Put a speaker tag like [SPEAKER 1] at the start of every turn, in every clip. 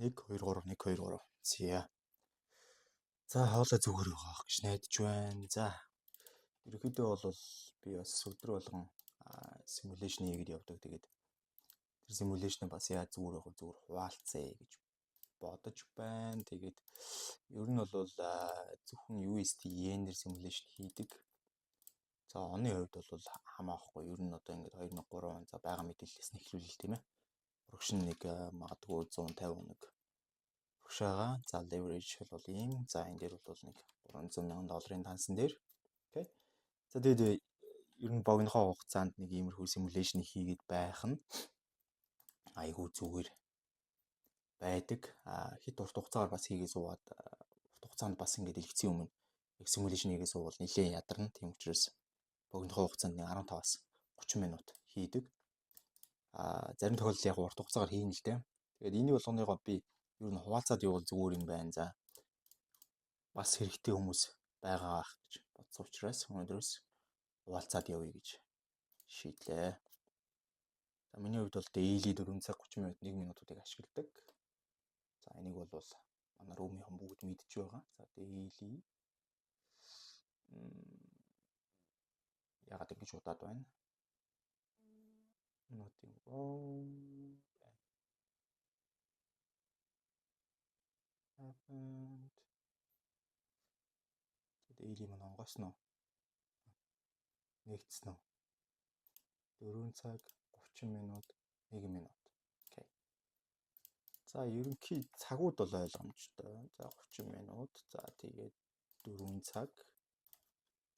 [SPEAKER 1] 1 2 3 1 2 3. Зя. За хоолой зүгээр байгаа гэж найдаж байна. За. Ерөнхийдөө бол би бас өдөр болгон симуляшн хийгээд явдаг. Тэгээд тэр симуляшн бас яа зүгээр байх зүгээр хуваалцъя гэж бодож байна. Тэгээд ер нь бол зөвхөн USD yen-ээр симуляшн хийдэг. За оны хувьд бол хамаахгүй. Ер нь одоо ингээд 2003 он за байгаа мэдээллээс нь эхлүүлээ тийм ээ. Урагш нь нэг магадгүй 150 хоног урагшаага. За leverage бол ийм. За энэ дээр бол нэг $300,000 тансан дээр. Окей. За тэгээд ер нь богинохоо хугацаанд нэг иймэрхүү симуляшн хийгээд байх нь айгүй зүгээр байдаг. Хит урт хугацаагаар бас хийгээ суугаад урт хугацаанд бас ингээд дэлгэцийн өмнө яг симуляшн хийгээ суувал нэлээд ядарна. Тийм учраас богинохоо хугацаанд нэг 15-аас 30 минут хийдэг. Зарим тохиолдолд яг урт хугацаагаар хийн л дээ. Тэгээд энийг болгоныгоо би ер нь хуваалцаад явал зүгээр юм байна. За бас хэрэгтэй хүмүүс байгаа ах гэж бодсон учраас өнөөдрөөс хуваалцаад явъя гэж шийдлээ. За миний хувьд бол daily 4 цаг 30 минут 1 минутуудыг ашигладаг. За энийг бол манай рүүмийнхэн бүгд мэдж байгаа. За daily ягаад ингэж удаад байна? Nothing wrong happened. Daily маань онгоцно уу? Нэгдсэн үү? 4 цаг 30 минут 1 минут. Окей. За ерөнхий цагууд бол ойлгомжтой. За 30 минут. За тэгээд 4 цаг.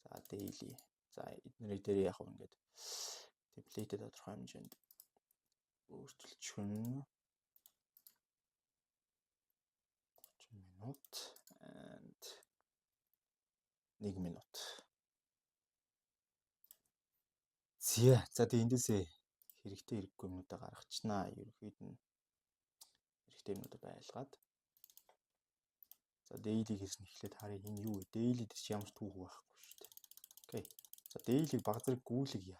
[SPEAKER 1] За daily. За эднэрийн дээр яг ингээд темплейтэд тодорхой хэмжээнд өөрчилчихвэн 30 минут and 1 минут. За тэгээд эндээсээ хэрэгтэй хэрэггүй юмудаа гаргачнаа. Ерөнхийд нь хэрэгтэй юмудаа байлгаад. За daily гэсэн эхлээд харъя энэ юу вэ? Daily дээр чи ямар ч түүх байхгүй шүү дээ. Окей. За daily баг зэрэг гүйлгье.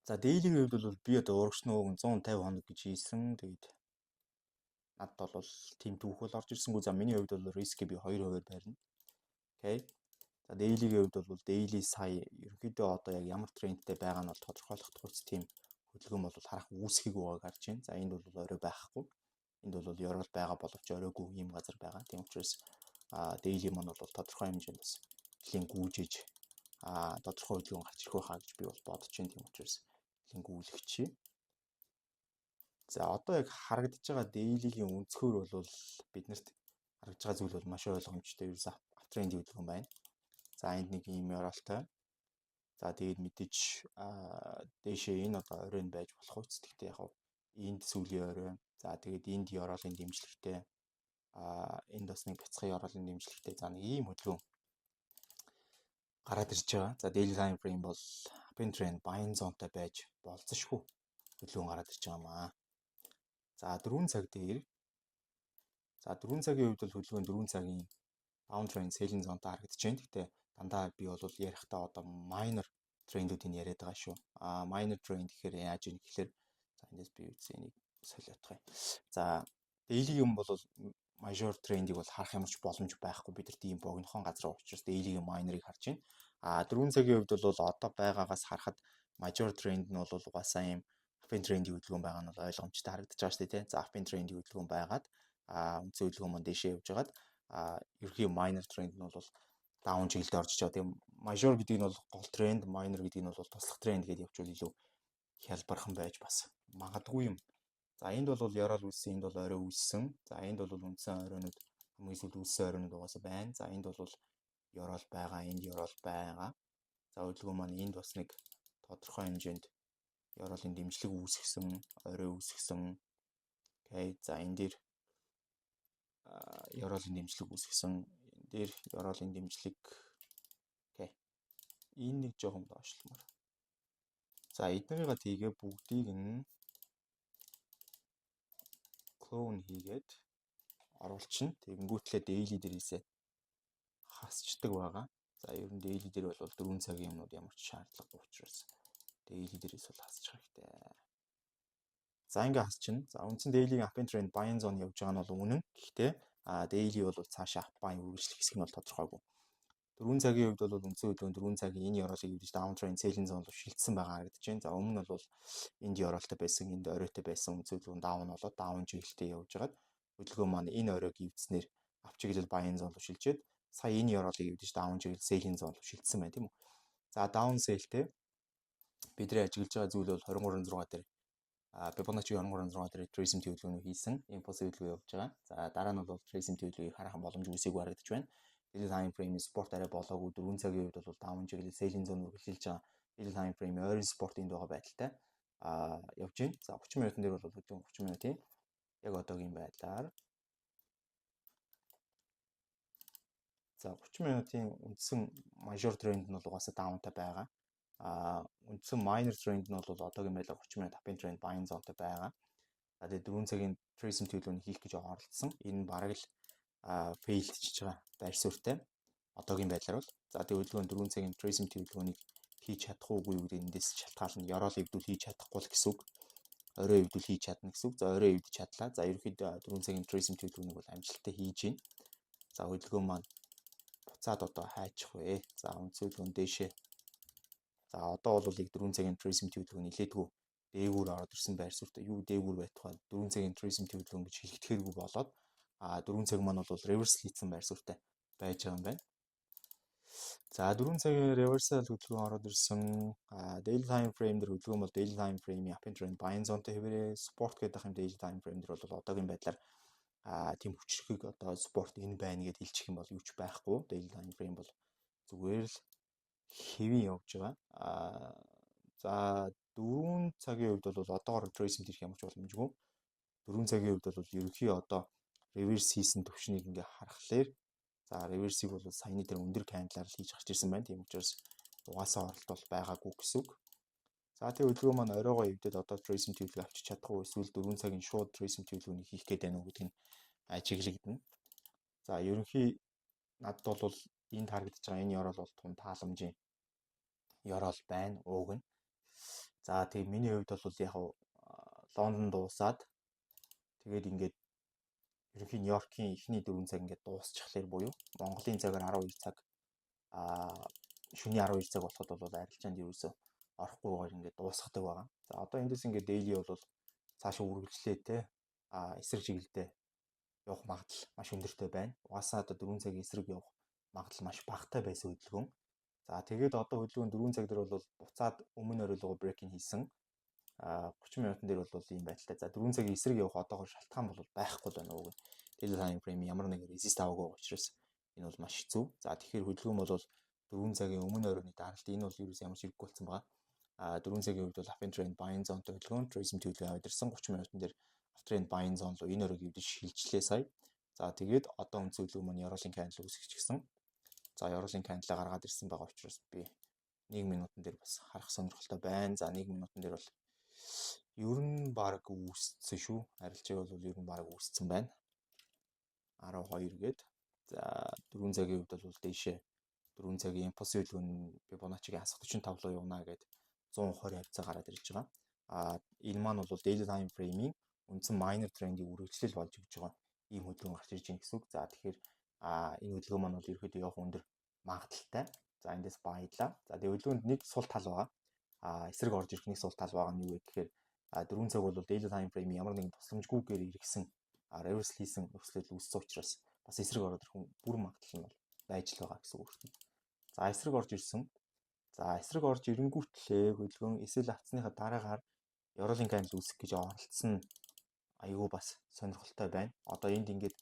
[SPEAKER 1] За daily-ийн хувьд бол би одоо урагш нөөг 150 хоног гэж хийсэн. Тэгээд надад бол тийм түүх бол орж ирсэнгүй. За миний хувьд бол риск би 2% барина. Окей. За daily-ийн хувьд бол daily сая ерөнхийдөө одоо яг ямар трендтэй байгаа нь бол тодорхойлох тулц тийм хөдөлгөөн бол харах үүсхийг байгааг харж байна. За энд бол орой байхгүй. Энд бол ёрол байгаа боловч оройгүй ийм газар байгаа. Тийм учраас daily маань бол тодорхой хэмжээнд бас нэлийн гүйжиж тодорхой хөдөлгөөн гарч ирэх байхаа гэж би бол бодож байна. Тийм учраас нэлийн гүйлгчээ. За одоо яг харагдаж байгаа daily-ийн өнцгөр бол биднэрт харагдаж байгаа зүйл бол маш ойлгомжтой. Ерөөсөө аптренди хөдөлгөөн байна. За энд нэг ийм ёроолтой. За тэгээд мэдээж дээшээ энэ одоо оройн байж болох үст. Гэхдээ яг энд сүүлийн орой. За тэгээд энд ёроолын дэмжлэгтэй. Энд бас нэг бяцхан ёроолын дэмжлэгтэй. За нэг ийм хөдөлгөөн гараад ирж байгаа. За daily time frame бол uptrend trend buying zoneтай байж болцсошгүй хөдөлгөөн гараад ирж байгаа маа. За 4 цаг дээр. За 4 цагийн хувьд бол хөдөлгөөн 4 цагийн downtrend selling zone-тай харагдаж байна. Гэхдээ дандаа би бол ярихдаа одоо minor trend-үүдийг яриад байгаа шүү. Minor trend гэхээр яаж юм гэхээр за эндээс би үсэнийг солиотгоё. За daily юм бол major trend-ийг бол харах юмч боломж байхгүй. Бид нар тийм богинохон газар учраас daily-ийн minor-ыг харж байна. 4 цагийн хувьд бол одоо байгаагаас харахад major trend нь бол угаасаа юм uptrend trend-ийн хөдөлгөөн байгаа нь бол ойлгомжтой харагдаж байгаа шүү дээ. За uptrend trend-ийн хөдөлгөөн байгаад үнцэн хөдөлгөөн маань дэшээ явж байгаад ерөнхий minor trend нь бол даун чиглэлд орж байгаа. Тийм major гэдэг нь бол гол тренд, minor гэдэг нь бол туслах тренд гэдээ явуул илүү хялбархан байж бас магадгүй юм. За энд бол ёроол үүссэн, энд бол орой үүссэн. За энд бол үндсэн оройнууд хамгийн сүүл үүссэн оройнууд угаасаа байна. За энд бол ёроол байгаа, энд ёроол байгаа. За хөдөлгөөн маань энд бас нэг тодорхой хэмжээнд ёроолын дэмжлэг үүсгэсэн, орой үүсгэсэн. Окей. За энэ дээр ёроолын дэмжлэг үүсгэсэн. Энэ дээр ёроолын дэмжлэг. Окей. Энэ нэг жоохон доошлмоор. За эднэрийгээ тийгээ бүгдийг нь clone хийгээд оруулчихна. Тэгэнгүүтлээ daily дээрээсээ хасчдаг байгаа. За ер нь daily дээр бол 4 цагийн юмнууд ямар ч шаардлагагүй учраас daily дээрээс бол хасчих хэрэгтэй. За ингээ хас чинь. За үндсэн daily-ийн up trend buying zone явж байгаа нь бол үнэн. Гэхдээ daily бол цаашаа up buying үргэлжлэх хэсэг нь бол тодорхойгүй. 4 цагийн хувьд бол үндсэн хөдөлгөөн 4 цагийн энэ ёроолыг үүдэж down trend selling zone руу шилжсэн байгаа харагдаж байна. За өмнө нь бол энд ёроолтой байсан, энд оройтой байсан үндсэн хөдөлгөөн down болоод down чиглэлтэй явж байгаад хөдөлгөөн маань энэ оройг эвдснээр up чиглэл buying zone руу шилжээд сая энэ ёроолыг эвдэж down чиглэл selling zone руу шилжсэн байна тийм үү. За down sell-тэй бидний ажиглаж байгаа зүйл бол 23.6 дээр Fibonacci 23.6 дээр trace MT хөдөлгөөнийг хийсэн impulse хөдөлгөөн явж байгаа. За дараа нь бол trace MT хөдөлгөөнийг харах боломж үсэйг харагдаж байна. Daily time frame support арай болоогүй 4 цагийн үед бол down чиглэл selling zone руу эхэлж байгаа. Daily time frame ойрын support энд байгаа байдалтай явж байна. За 30 минутын дээр бол хөдөлгөөн 30 минутын яг одоогийн байдлаар за 30 минутын үндсэн major trend нь бол угаасаа downтай байгаа. Үндсэн minor trend нь бол одоогийн байдлаар 30 минут uptrend trend buying zoneтай байгаа. Тэгээд 4 цагийн trace төлөвлөгөөний хийх гэж оролдсон. Энэ бараг л failдчихж байгаа байр суурьтай. Одоогийн байдлаар бол за тэгээд хөдөлгөөн 4 цагийн trace төлөвлөгөөнийг хийж чадах уугүй юу гэдэг эндээс шалтгаална. Ёроол эвдүүл хийж чадахгүй л гэсэн үг. Орой эвдүүл хийж чадна гэсэн үг. За орой эвдэж чадлаа. За ерөнхийдөө 4 цагийн trace төлөвлөгөөнийг бол амжилттай хийж байна. За хөдөлгөөн маань буцаад одоо хайчих вэ. За үндсэн хөдөлгөөн дээшээ. За одоо бол яг 4 цагийн trace төлөвлөгөө нилээдгүй дээгүүр ороод ирсэн байр суурьтай. Юу дээгүүр байтугай 4 цагийн trace төлөвлөгөө гэж хэлэхээргүй болоод 4 цаг маань бол reverse хийсэн байр суурьтай байж байгаа юм байна. За 4 цагийн reversal хөдөлгөөн ороод ирсэн. Daily time frame дээр хөдөлгөөн бол daily time frame-ийн up trend buying zone-тэй хэвээрээ support гэдэг юм daily time frame дээр бол одоогийн байдлаар тийм хүчрхэг одоо support энэ байна гэж хэлчих юм бол юу ч байхгүй. Daily time frame бол зүгээр л хэвэн явж байгаа. За 4 цагийн хувьд бол одоогоор trace хийх ямар ч боломжгүй. 4 цагийн хувьд бол ерөнхий одоо reverse хийсэн төвшнийг ингээ харахаар за reverse-ийг бол саяны дээр өндөр candle-аар хийж гарч ирсэн байна. Тийм учраас угаасаа оролт бол байгаагүй гэсэн үг. За тэгээ хөдөлгөөн маань оройгоо эвдээд одоо trace төлөвлөгөө авчиж чадахгүй эсвэл 4 цагийн шууд trace төлөвлөгөөнийг хийх гээд байна уу гэдэг нь ажиглагдана. За ерөнхий надад бол энд харагдаж байгаа энэ ёроол бол тун тааламжийн ёроол байна ууг нь. За тэгээ миний хувьд бол яг Лондон дуусаад тэгээд ингээд ерөнхий Нью-Йоркийн эхний 4 цаг ингээд дуусчихлаар буюу Монголын цагаар 12 цаг шөнийн 12 цаг болоход бол арилжаанд ерөөсөө орохгүйгээр ингээд дуусгадаг байгаа. За одоо эндээс ингээд daily бол цаашаа үргэлжлээ те эсрэг чиглэлдээ явах магадлал маш өндөртэй байна. Угаасаа одоо 4 цагийн эсрэг явах магадлал маш багатай байсан хөдөлгөөн. За тэгээд одоо хөдөлгөөн 4 цаг дээр бол буцаад өмнө оройгоо брейкинг хийсэн. 30 минутын дээр бол ийм байдалтай. За 4 цагийн эсрэг явах одоогоор шалтгаан бол байхгүй байна уу. Daily time frame ямар нэг resist аваагүй учраас энэ бол маш хэцүү. За тэгэхээр хөдөлгөөн бол 4 цагийн өмнө оройны даралт энэ бол юу ч ямар ч хэрэггүй болсон байгаа. 4 цагийн хувьд бол uptrend buying zone төлөвлөгөөн trace төлөвлөгөө аваад ирсэн 30 минутын дээр uptrend buying zone руу энэ оройг эвдэж шилжлээ сая. За тэгээд одоо үндсэн хөдөлгөөн маань ёроолын candle үүсгэчихсэн. За ёроолын candle гаргаад ирсэн байгаа учраас би 1 минутын дээр бас харах сонирхолтой байна. За 1 минутын дээр бол ер нь баг үүссэн шүү. Арилжааг бол ер нь баг үүссэн байна. 12 гээд. За 4 цагийн хувьд бол дээшээ 4 цагийн impulse хөдөлгөөн Fibonacci-гийн хасах 45 руу явна гэд 120 хавцаа гараад ирж байгаа. Энэ маань бол daily time frame-ийн үндсэн minor trend-ийн үргэлжлэл болж өгч байгаа ийм хөдөлгөөн гарч ирж байна гэсэн үг. За тэгэхээр энэ хөдөлгөөн маань бол ерөөдөө явах өндөр магадaltaй. За эндээс баялаа. За тэгээ хөдөлгөөнд нэг сул тал байгаа. Эсрэг орж ирэх нэг сул тал байгаа нь юу вэ гэхээр 4 цаг бол daily time frame ямар нэгэн тусламжгүйгээр иргэсэн reverse хийсэн нөхцөл үүссэн учраас бас эсрэг ороод ирэх бүр магадлал нь бол байж л байгаа гэсэн үг байна. За эсрэг орж ирсэн. За эсрэг орж ирэнгүүтлээ хөдөлгөөн эсэл авцсныхаа дараагаар ёроолын candle үүсэх гэж оролцсон айгүй бас сонирхолтой байна. Одоо энд ингээд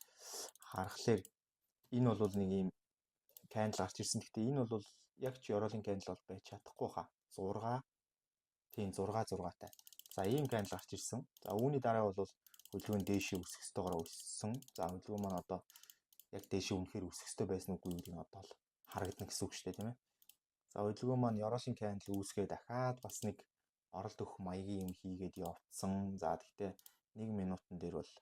[SPEAKER 1] харахаар энэ бол нэг юм candle гарч ирсэн. Гэхдээ энэ бол яг ч ёроолын candle бол байж чадахгүй хаа. 6 тийм 6-6-тай. За ийм candle гарч ирсэн. За үүний дараа бол хөдөлгөөн дээшээ өсөх ёстойгоор өссөн. За хөдөлгөөн маань одоо яг дээшээ үнэхээр өсөх ёстой байсан үгүй юу гэдгийг одоо л харагдана гэсэн үг шүү дээ тийм ээ. За хөдөлгөөн маань ёроолын candle үүсгээ дахиад бас нэг оролт өгөх маягийн юм хийгээд явцсан. За тэгтээ 1 минутын дээр бол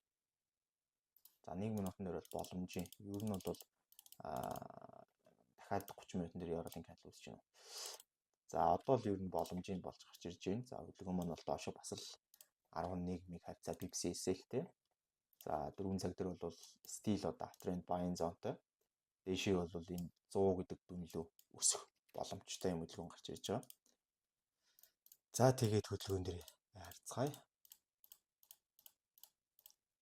[SPEAKER 1] боломжийн. Ер нь бол дахиад 30 минутын дээр ёроолын candle үүсэж байна. За одоо л ер нь боломжийн болж гарч ирж байна. За хөдөлгөөн маань бол доошо бас л 11-ийн хавцаа Pepsi эсэлтэй. За 4 цаг дээр бол стил одоо uptrend buying zoneтой. Дэшээ бол энэ 100 гэдэг дүнлөө өсөх боломжтой юм хөдөлгөөн гарч ирж байгаа. За тэгээд хөдөлгөөн дээр харцгаая.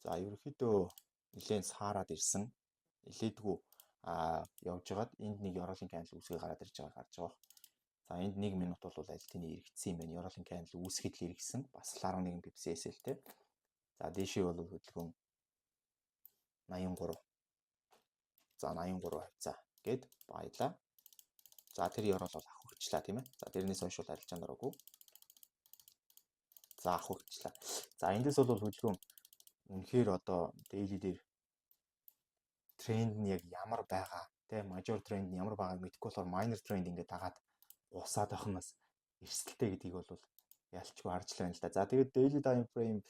[SPEAKER 1] За ерөнхийдөө нэлээд саарад ирсэн. Нилээдгүй явж байгаад энд нэг ёроолын candle үүсгээ гараад ирж байгаа гарч байгаа. За энд 1 минут бол аль тэний эргэцсэн юм байна. Ёроолын candle үүсгэд л эргэсэн. Бас 11 Pepsi эсэлтэй. За дэшээ бол хөдөлгөөн 83. За 83 хавцаа гээд баялаа. За тэр ёроол бол авахчлаа тийм ээ. За тэрнээс хойш бол арилжаанд ороогүй. За авахчлаа. За эндээс бол хөдөлгөөн үнэхээр одоо daily дээр тренд нь яг ямар байгаа тийм major тренд нь ямар байгааг мэдэхгүй болохоор minor тренд ингээд дагаад усаад байх нь бас эрсдэлтэй гэдгийг бол ялчгүй харж байна л да. За тэгээд daily time frame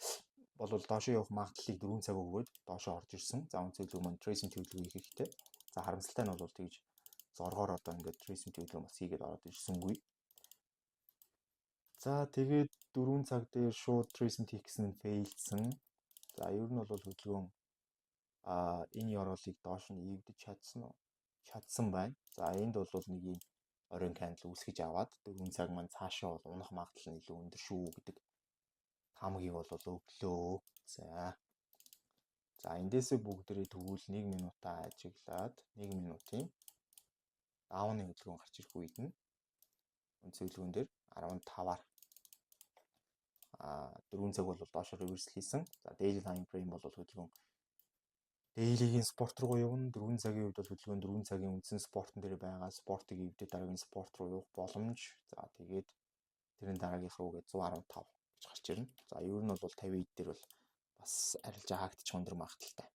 [SPEAKER 1] бол доошоо явах магадлалыг 4 цаг өгөөд доошоо орж ирсэн. За үнцөлгүй маань tracing төлөвлөгөө хийх хэрэгтэй. За харамсалтай нь бол тэгж зоргоор одоо ингээд tracing төлөвлөгөө бас хийгээд ороод ирсэнгүй. За тэгээд 4 цаг дээр шууд tracing хийх гэсэн нь failсэн. За ер нь бол хөдөлгөөн энэ ёроолыг доош нь эвдэж чадсан байна. За энд бол нэг юм оройн candle үүсгэж аваад 4 цаг маань цаашаа бол унах магадлал нь илүү өндөр шүү гэдэг хамгийг бол өглөө. За эндээсээ бүгдээрээ тэгвэл 1 минутаа ажиглаад 1 минутын даавны хөдөлгөөн гарч ирэх үед нь үнцөлгөөн дээр 15-аар 4 цаг бол доошо реверс хийсэн. За daily time frame бол хөдөлгөөн daily-гийн спорт руу явна. 4 цагийн үед бол хөдөлгөөн 4 цагийн үндсэн спортон дээр байгаа. Спортыг эвдээ дараагийн спорт руу явах боломж. За тэгээд тэрийн дараагийнх руу гээд 115 гэж гарч ирнэ. За ер нь бол 50 дээр бол бас арилжаа хаагдчих өндөр магадaltaй.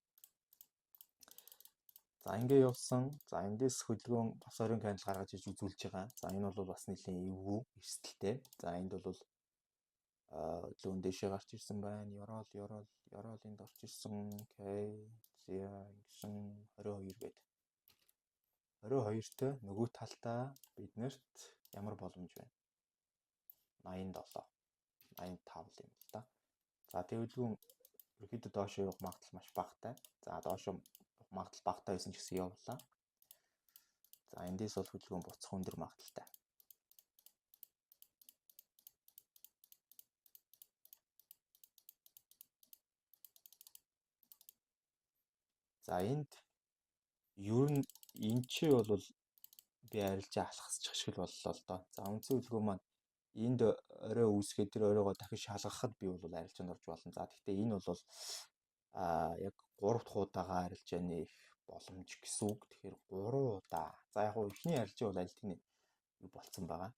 [SPEAKER 1] За ингээ явсан. За эндээс хөдөлгөөн бас оройн candle гаргаж иж үзүүлж байгаа. За энэ бол бас нэлийн эвгүй эрсдэлтэй. За энд бол хөдөлгөөн дэшээ гарч ирсэн байна. Ёроол энд орж ирсэн. Окей. За ингэсэн 22 гээд. 22-т нөгөө талтаа биднэрт ямар боломж байна? 87, 85 юм л да. За тэг хөдөлгөөн ерөөдөө доошоо явах магадлал маш багатай. За доошоо магадлал багатай байсан ч гэсэн явлаа. За эндээс бол хөдөлгөөн буцах өндөр магадaltaй. За энд ер нь энэ ч бол би арилжаа алхасчих шиг боллоо л доо. За үндсэн хөдөлгөөн маань энд орой үүсгээд тэр оройгоо дахин шалгахад би бол арилжаанд орж болно. За гэхдээ энэ бол яг 3 дахь удаага арилжааны боломж гэсэн үг. Тэгэхээр 3 удаа. За яг нь эхний арилжаа бол аль тэний юу болцсон байгаа.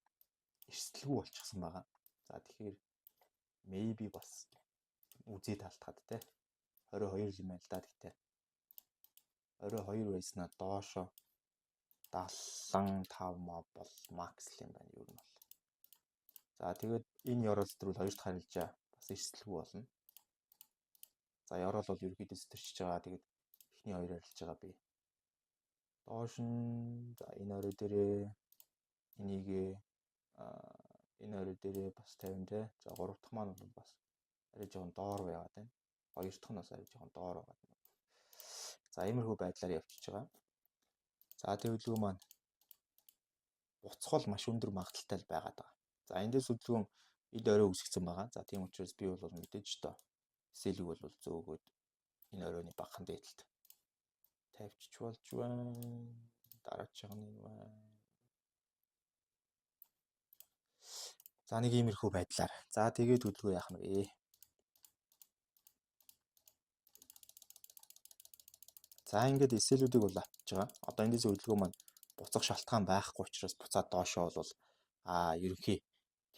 [SPEAKER 1] Эрсдэлгүй болчихсон байгаа. За тэгэхээр maybe бас үзээ талтахад те 22 юм байна л да. Гэхдээ 22 байснаа доошо 75 моб бол макс юм байна ер нь бол. За тэгээд энэ ёроол зүтрүүл 2 дахь арилжаа бас эрсдэлгүй болно. За ёроол бол ерөөдөө сэтэрчж байгаа. Тэгээд эхний 2 арилжаагаа би доош нь за энэ орой дээрээ энийг энэ орой дээрээ бас 50 те. За 3 дахь маань бол бас арай жоохон доор байгаад байна. 2 дахь нь бас арай жоохон доор байгаад байна. За иймэрхүү байдлаар явчихж байгаа. За тэг хөдөлгөөн маань буцхол маш өндөр магадaltaй байгаад байгаа. За эндээс хөдөлгөөн эд орой үүсгэсэн байгаа. За тийм учраас би бол мэдээж тоо сэлэг бол зөөгөөд энэ оройны багахан дээдлэлт тавьчих болж байна. Дараачих нь энэ байна. За нэг иймэрхүү байдлаар. За тэгээд хөдөлгөөн яах нь вэ? За ингээд эсэлүүдийг бол авчиж байгаа. Одоо эндээс хөдөлгөөн маань буцах шалтгаан байхгүй учраас буцаад доошоо бол ерөнхий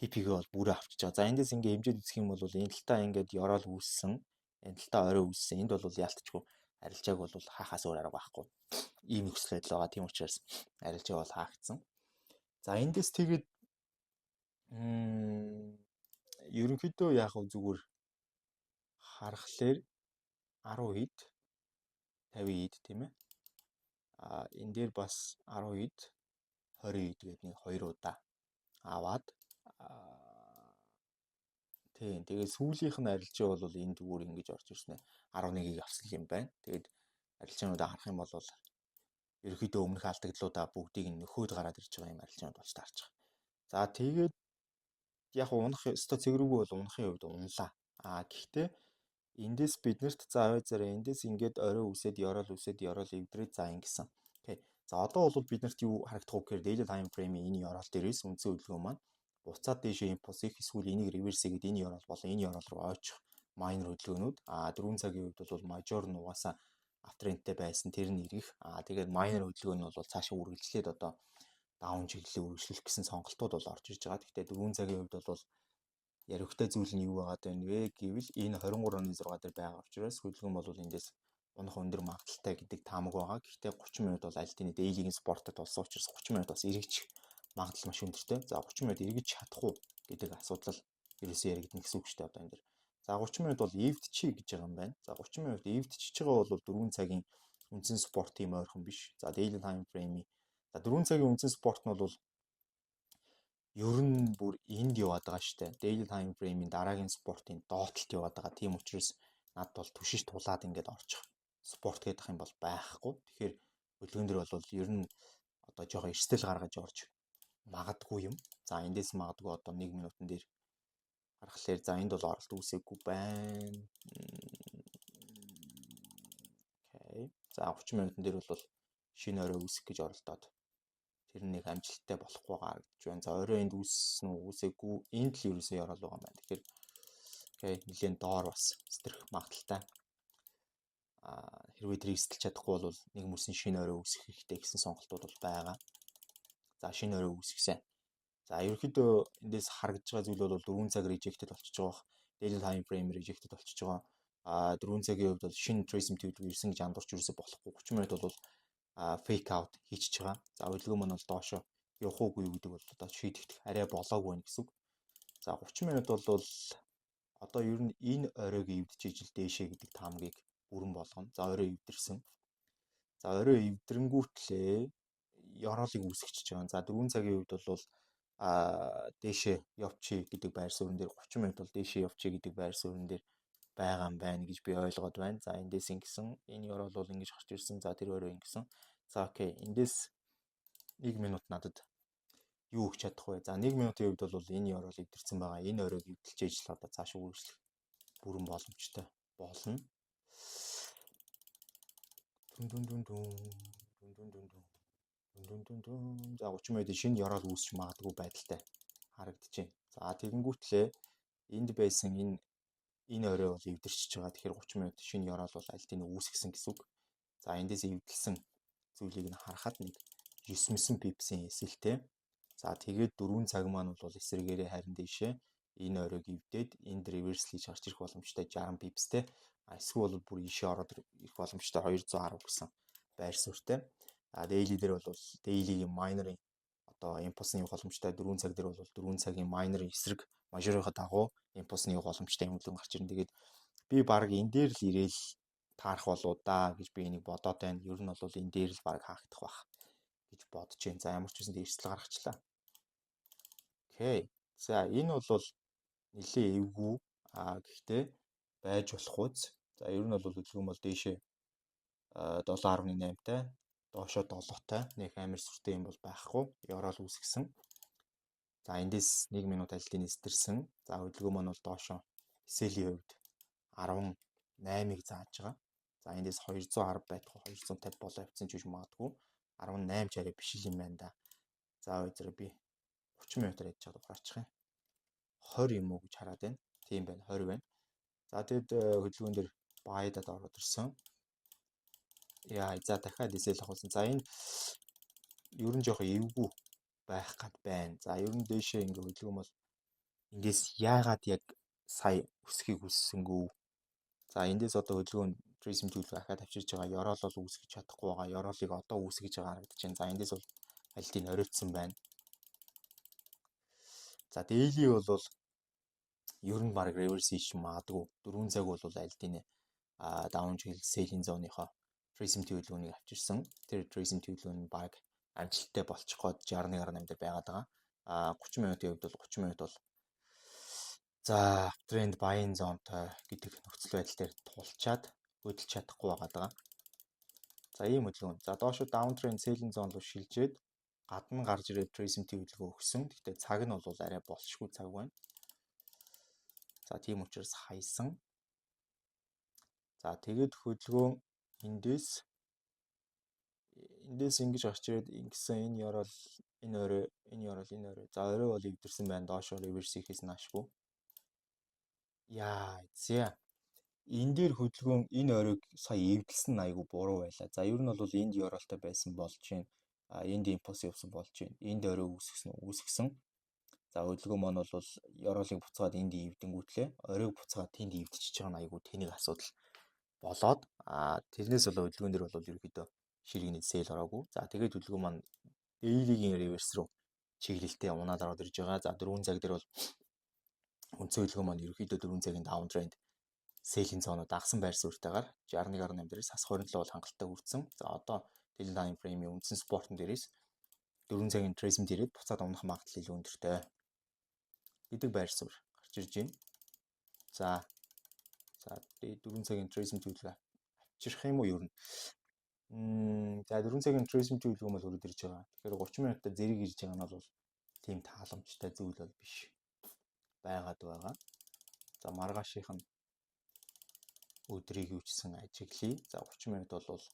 [SPEAKER 1] TP-гээ бол бүрээ авчиж байгаа. За эндээс ингээд хэмжээд үзэх юм бол энэ талтаа ингээд ёроол үүссэн. Энэ талтаа орой үүссэн. Энд бол яалтчгүй арилжааг бол хаахаас өөр арга байхгүй. Ийм нөхцөл байдал байгаа. Тийм учраас арилжаа бол хаагдсан. За эндээс тэгээд ерөнхийдөө яг зүгээр харахаар 10 хэд 50 хэд тийм ээ. Энэ дээр бас 10 хэд 20 хэд гэдэг нэг 2 удаа аваад Тийм. Тэгээ сүүлийнх нь арилжаа бол энэ дүүр ингэж орж ирсэн ээ. 11-ийг авсан юм байна. Тэгээд арилжаануудаа харах юм бол ерөөхдөө өмнөх алдагдлуудаа бүгдийг нь нөхөөд гараад ирж байгаа юм арилжаанууд болж таарч байгаа. За тэгээд яг унах өстой цэгрүүгөө бол унахын хувьд унлаа. Гэхдээ эндээс биднэрт за аваа эндээс ингээд орой үсээд ёроол эвдрээд за ингэсэн. Окей. За одоо бол биднэрт юу харагдах вэ гэхээр daily time frame-ийн энэ ёроол дээрээс үндсэн хөдөлгөөн маань буцаад дэшээ импульс их эсвэл энийг реверс хийгээд энэ ёроол болон энэ ёроол руу ойчих майнер хөдөлгөөнүүд 4 цагийн үед бол мажор нь угаасаа аптрендтэй байсан тэр нь ирэх. Тэгээд майнер хөдөлгөөн нь бол цаашаа үргэлжлээд одоо даун чиглэлээ үргэлжлүүлэх гэсэн сонголтууд бол орж ирж байгаа. Гэхдээ 4 цагийн үед бол яригтай зүйл нь юу байгаад байна вэ гэвэл энэ 23.6 дээр байгаа учраас хөдөлгөөн бол эндээс унах өндөр магадaltaй гэдэг таамаг байгаа. Гэхдээ 30 минут бол аль тэний дэйлигийн спортод болсон учраас 30 минут бас эргэж магадлал маш өндөртэй. За 30 минут эргэж чадах уу гэдэг асуудал ерөөсөө яригдана гэсэн үг шүү дээ одоо энэ дэр. За 30 минут бол эвдчий гэж байгаа юм байна. За 30 минут эвдчиж байгаа бол 4 цагийн үндсэн спорт тийм ойрхон биш. За daily time frame-ийн за 4 цагийн үндсэн спорт нь бол ер нь бүр энд яваад байгаа штэ. Daily time frame-ийн дараагийн спортын доотлолт яваад байгаа. Тийм учраас над бол түшиж тулаад ингээд орчих спорт гэдэг юм бол байхгүй. Тэгэхээр хөдөлгөөн дэр бол ер нь одоо жоохон эрсдэл гаргаж орж магадгүй юм. За эндээс магадгүй одоо 1 минутын дээр харахаар за энд бол оролт үүсээгүй байна. Окей. За 30 минутын дээр бол шинэ орой үүсэх гэж оролдоод тэр нэг амжилттай болохгүй гарагдаж байна. За орой энд үүссэн үү үүсээгүй энд л ерөөсөө ёроол байгаа юм байна. Тэгэхээр окей нэлээд доор бас стрэх магадaltaй. Хэрвээ тэрийг эсэлж чадахгүй бол нэг мөсөн шинэ орой үүсэх хэрэгтэй гэсэн сонголтууд бол байгаа. За шинэ орой үүсгэсэн. За ерөнхийдөө эндээс харагдж байгаа зүйл бол 4 цаг rejected болчихж байгаа. Daily time frame rejected болчихж байгаа. 4 цагийн хувьд бол шинэ trace төлөв ирсэн гэж андуурч юусоо болохгүй. 30 минут бол fake out хийчихэж байгаа. За хөдөлгөөн маань бол доошо явах уугүй гэдэг бол одоо шийдэгдэх арай болоогүй байна гэсэн үг. За 30 минут бол одоо ер нь энэ оройг эвдэж ижил дээшээ гэдэг таамгийг бүрэн болгоно. За орой эвдэрсэн. За орой эвдрэнгүүтлээ ёроолыг үүсгэж байгаа. За 4 цагийн үед бол дээшээ явчих гэдэг байр суурин дээр 30 минут бол дээшээ явчих гэдэг байр суурин дээр байгаа юм байна гэж би ойлгоод байна. За эндээс ингэсэн энэ ёроол бол ингэж гарч ирсэн. За тэр өөрөө ингэсэн. За окей. Эндээс 1 минут надад юу өгч чадах вэ? За 1 минутын үед бол энэ ёроол эвдэрсэн байгаа. Энэ оройг эвдэлж ижил одоо цааш үргэлжлэх бүрэн боломжтой болно. За 30 минутын шинэ ёроол үүсч магадгүй байдалтай харагдаж байна. За тэгэнгүүтлээ энд байсан энэ орой бол эвдэрчиж байгаа. Тэгэхээр 30 минут шинэ ёроол бол аль тэний үүсгэсэн гэсэн үг. За эндээс эвдэлсэн зүйлийг нь харахад нэг 9 пипсийн эсэлтэй. За тэгээд 4 цаг маань бол эсрэгээрээ харин дэшээ энэ оройг эвдээд энд реверс хийж гарч ирэх боломжтой 60 пипстэй. Эсвэл бүр ийшээ ороод ирэх боломжтой 210 гэсэн байр суурьтай. Daily дээр бол daily-ийн minor-ын одоо импульсны явах боломжтой 4 цаг дээр бол 4 цагийн minor эсрэг мажорынхаа дагуу импульсны явах боломжтой юм л гарч ирнэ. Тэгээд би баг энэ дээр л ирээл таарах болоо да гэж би энийг бодоод байна. Ер нь бол энэ дээр л баг хаагдах бах гэж бодож байна. За ямар ч үсэн эрсдэл гаргачлаа. Окей. За энэ бол нэлээ эвгүй гэхдээ байж болох үз. За ер нь бол хөдөлгөөн бол дээшээ 7.8-тай доошоо 7-тай нэг амар сүртэй юм бол байхгүй. Ёроол үүсгэсэн. За эндээс 1 минут аль тэний стэрсэн. За хөдөлгөөн маань бол доошоо эсэлийн хувьд 18-ыг зааж байгаа. За эндээс 210 байх 250 болоо явцсан ч гэж магадгүй. 18 ч арай биш юм байна да. За өдрөө би 30 минутаар ядж чад ухаарчих юм. 20 юм уу гэж хараад байна. Тийм байна 20 байна. За тэгэд хөдөлгөөн дээр байдад ороод ирсэн. Яа за дахиад эсэл авахсан. За энэ ер нь жоохон эвгүй байх гад байна. За ер нь дээшээ ингээ хөдөлгөөн бол эндээс яагаад яг сая өсөхийг хүссэнгүү. За эндээс одоо хөдөлгөөн trace төлөв дахиад авчирж байгаа. Ёроол бол үүсгэж чадахгүй байгаа. Ёроолыг одоо үүсгэж байгаа харагдаж байна. За эндээс бол аль тийм оройтсан байна. За daily бол ер нь баг reverse хийж магадгүй. 4 цаг бол аль тийм даун чиглэл селийн зооныхоо trace төлөвлөгөөнийг авчирсан. Тэр trace төлөвлөгөө нь баг амжилттай болчих гээд 61.8 дээр байгаад байгаа. 30 минутын хувьд бол 30 минут бол За тренд buying zoneтой гэдэг нөхцөл байдал дээр тулчаад хөдөлж чадахгүй байгаа. За ийм хөдөлгөөн. За доошо downtrend selling zone руу шилжээд гадна гарч ирээд tracing хөдөлгөөн өгсөн. Гэхдээ цаг нь бол арай болшгүй цаг байна. За тийм учраас хайсан. За тэгээд хөдөлгөөн эндээс ингэж гарч ирээд ингэсэн энэ ёрол энэ орой за орой бол эвдэрсэн байна. Доошо reverse хийхээс наашгүй. Яа зя. Энэ дээр хөдөлгөөн энэ оройг сая эвдэлсэн айгу буруу байлаа. За ер нь бол энд ёроолтой байсан болж байна. Энд импульс явсан болж байна. Энд орой үүсгэсэн. За хөдөлгөөн маань бол ёроолыг буцаад энд эвдэнгүүтлээ. Оройг буцаад тэнд эвдчихэж байгаа нь айгу тэнийг асуудал болоод тэрнээс болоо хөдөлгөөн дээр бол ерөөхдөө ширгэнэ сейл ороогүй. За тэгээд хөдөлгөөн маань daily-гийн реверс руу чиглэлтэй унаад ороод ирж байгаа. За 4 цаг дээр бол үндсэн хөдөлгөөн маань ерөөхдөө 4 цагийн downtrend сейлийн зооноо дагсан байр суурьтайгаар 61.8 дээрээс хас 27 бол хангалттай хүрсэн. За одоо daily time frame-ийн үндсэн спортон дээрээс 4 цагийн tracing дээрээ буцаад унах магадлал илүү өндөртэй гэдэг байр суурь гарч ирж байна. За 4 цагийн tracing төлөвлөгөө авчрах юм уу ер нь? За 4 цагийн tracing төлөвлөгөө бол өрөд ирж байгаа. Тэгэхээр 30 минутаа зэрэг ирж байгаа нь бол тийм тааламжтай зүйл бол биш байгаад байгаа. За маргаашийнх нь өдрийг юучсан ажиглая. За 30 минут бол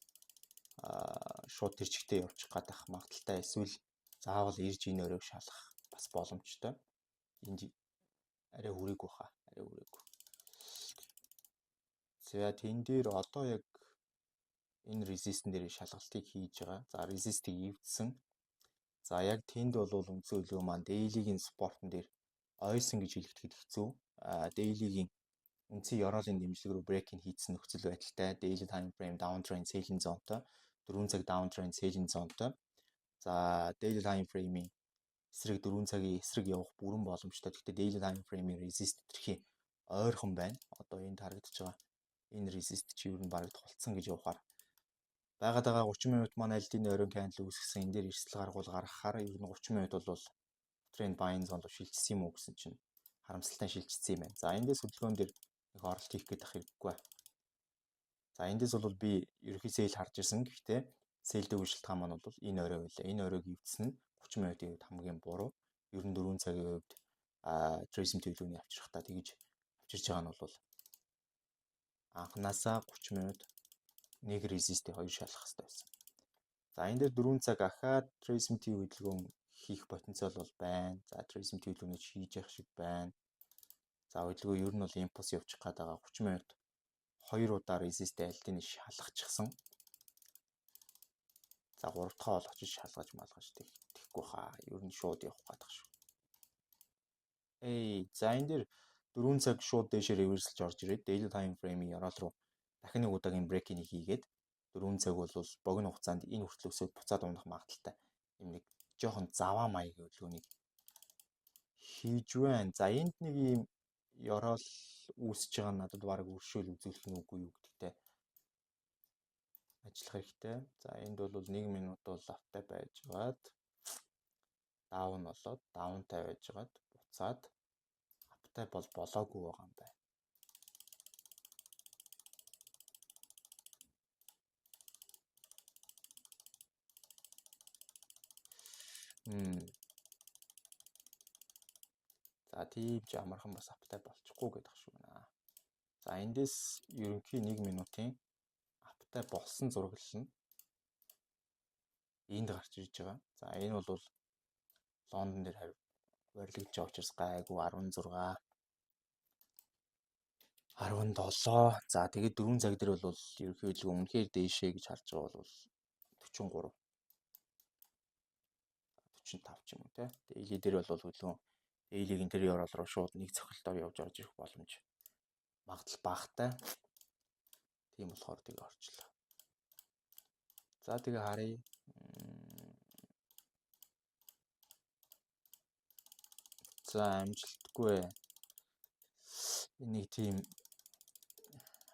[SPEAKER 1] шууд тэрчгтээ явчих гадах магадaltaй эсвэл заавал ирж энэ өрөөг шалгах бас боломжтой. Энд арай хүрээгүй хаа. За тэн дээр одоо яг энэ resistance дээр шалгалтыг хийж байгаа. За resist-ийг эвдсэн. За яг тэнд бол үндсэн хөдөлгөөн маань daily-гийн спортон дээр ойсон гэж хэлэхэд хэцүү. Daily-гийн үндсэн ёроолын дэмжлэг рүү брейкинг хийсэн нөхцөл байдалтай daily time frame downtrend selling зонтой 4 цаг downtrend selling зонтой. За daily time frame-ийн эсрэг 4 цагийн эсрэг явах бүрэн боломжтой. Гэхдээ daily time frame-ийн resist төрхий ойрхон байна. Одоо энэ харагдаж байгаа энэ resist чи ер нь бараг тулцсан гэж явахаар байгаад байгаа 30 минут маань альдины оройн candle үүсгэсэн энэ дээр эрсдэл гаргуул гаргахаар ер нь 30 минут бол trend buying zone руу шилжсэн юм уу гэсэн чинь харамсалтай шилжсэн юм байна. За эндээс хөдөлгөөн дээр их оролт хийх гэдэг хэрэггүй. За эндээс бол би ерөнхий сейл харж ирсэн. Гэхдээ сейлдээ шилтгаан маань бол энэ орой байлаа. Энэ оройг эвдсэн нь 30 минутын үед хамгийн буруу. Ер нь 4 цагийн үед tracing төлөвлөгөөний авчрахтаа тэгж авчирж байгаа нь бол анханасаа 30 минут нэг resist-ийг хоёр шалгах хэрэгтэй байсан. За энэ дээр 4 цаг ахаад tracing хөдөлгөөн хийх потенциал бол байна. За tracing хөдөлгөөнийг хийж явах шиг байна. За хөдөлгөөн ер нь бол импульс явуучих гээд байгаа 30 минут 2 удаа resist альдины шалгачихсан. За 3 дахь бол очиж шалгаж тэхгүй хаа. Ер нь шууд явах гадах шүү. За энэ дээр 4 цаг шууд дээшээ реверслж орж ирээд daily time frame-ийн ёроол руу дахин нэг удаагийн брейкинг хийгээд 4 цаг бол богино хугацаанд энэ хүртэл өсөд буцаад унах магадaltaй. Ийм нэг жоохон заваа маягийн хөдөлгөөнийг хийж байна. За энд нэг ийм ёроол үүсэж байгаа нь надад бараг өршөөл үзүүлэх нь үгүй юу гэдэгтэй ажиллах хэрэгтэй. За энд бол 1 минут бол аптай байжгаад даун болоод даунтай байжгаад буцаад аптай бол болоогүй байгаа юм байна. За тийм ч амархан бас аптай болчихгүй гэдэг шүү байна. За эндээс ерөнхий 1 минутын аптай болсон зураглал нь энд гарч ирж байгаа. За энэ бол Лондон дээр барилгаж байгаа учраас гайгүй 16 17. За тэгээд 4 цаг дээр бол ерөнхий хөдөлгөөн үнэхээр дээшээ гэж харж байгаа бол 43 45 ч юм уу те. Daily дээр бол хөдөлгөөн daily-гийн тэр ёроол руу шууд нэг цохилтоор явж орж ирэх боломж магадлал багтай. Тийм болохоор тэгээ орчлоо. За тэгээ харъя. За амжилтгүй. Энийг тийм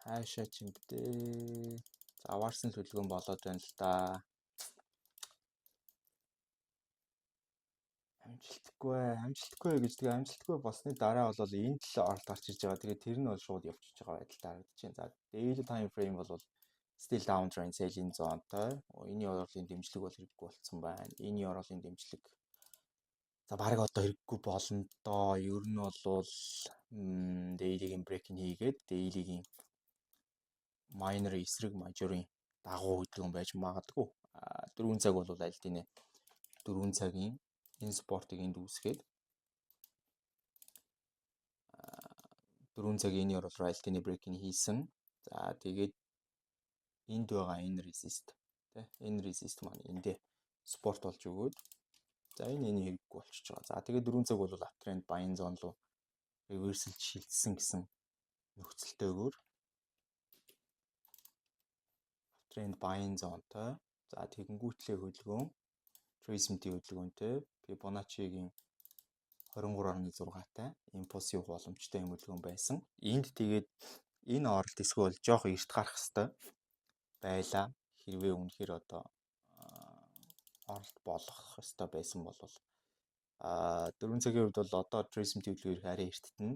[SPEAKER 1] хаашаа ч юм дээ. Заваарсан төлөвлөгөөн болоод байна л да. Амжилтгүй гэж тэгээ амжилтгүй болсны дараа бол энэ төлөө оролт гарч ирж байгаа. Тэгээ тэр нь бол шууд явчихж байгаа байдал харагдаж байна. За daily time frame бол still downtrend sell-ийн зоонтой. Энийн оруулалтын дэмжлэг бол хэрэггүй болцсон байна. Энийн оруулалтын дэмжлэг за баг одоо хэрэггүй болно доо. Ер нь бол daily-гийн break-ийг хийгээд daily-гийн minor эсрэг major-ийн дагуу гэдэг юм байж магадгүй. 4 цаг бол аль тийм 4 цагийн энэ спортыг энд үүсгээд 4 цагийн энэ оруулалт альтины брейкийг хийсэн. За тэгээд энд байгаа энэ resist тий энэ resist маань эндээ спорт болж өгөөд за энэ хэрэггүй болчихж байгаа. За тэгээд 4 цаг бол uptrend buying zone руу reversal шилжсэн гэсэн нөхцөлтэйгээр uptrend buying zoneтой. За тэгэнгүүтлээ хөдөлгөөн Trace-ийн хөдөлгөөнтэй Fibonacci-гийн 23.6-тай импульс явах боломжтой юм хөдөлгөөн байсан. Энд тэгээд энэ оролт эсвэл жоох эрт гарах хэвээр байлаа. Хэрвээ үнэхээр одоо оролт болох хэвээр байсан бол 4 цагийн хувьд бол одоо Trace-ийн хөдөлгөөн ирэх арай эрттэн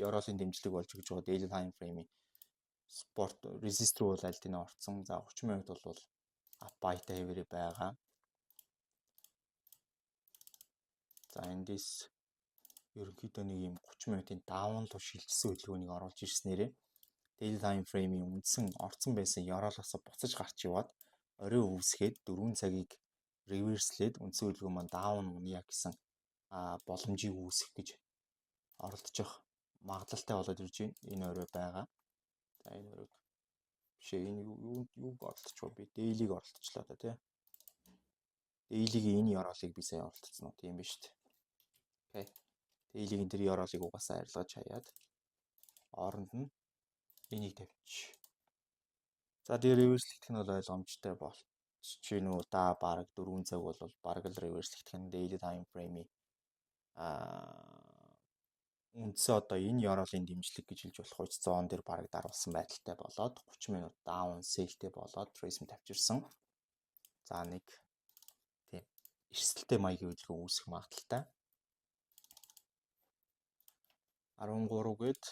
[SPEAKER 1] Евролийн дэмжлэг болж өгч байгаа daily time frame-ийн спорт resist руу бол аль тийм орцсон. За 30 минут бол up buy-тай хэвээрээ байгаа. За эндээс ерөнхийдөө нэг юм 30 минутын даун руу шилжсэн хөдөлгөөнийг оруулж ирснээрээ daily time frame-ийн үндсэн орцсон байсан яроолоос буцаж гарч яваад орой үүсгээд 4 цагийг reverse-лээд үндсэн хөдөлгөөн маань даун уния гэсэн боломжийг үүсгэх гэж оролдож явах магадлалтай болоод ирж байна. Энэ орой байгаа. За энэ оройг бишээ энэ юуг оролдож байгаа би daily-г оролдочлоо да тий. Daily-гийн энэ яроолыг би сайн оролдсон уу тийм биш үү? Окей. Daily-гийн тэр яроолыг угаасаа арилгаж хаяад оронд нь энийг тавьчих. За дээр reverse хийх нь бол ойлгомжтой болчих чинь үү да баг 4 цаг бол баг л reverse хийх нь daily time frame-ийн үндсээ одоо энэ яроолын дэмжлэг гэж хэлж болох үуч зоон дээр баг даруулсан байдалтай болоод 30 минут даун sell-тэй болоод trace тавьчирсан. За нэг тийм эрсдэлтэй маягийн хөдөлгөөн үүсэх магадaltaй. 13 гээд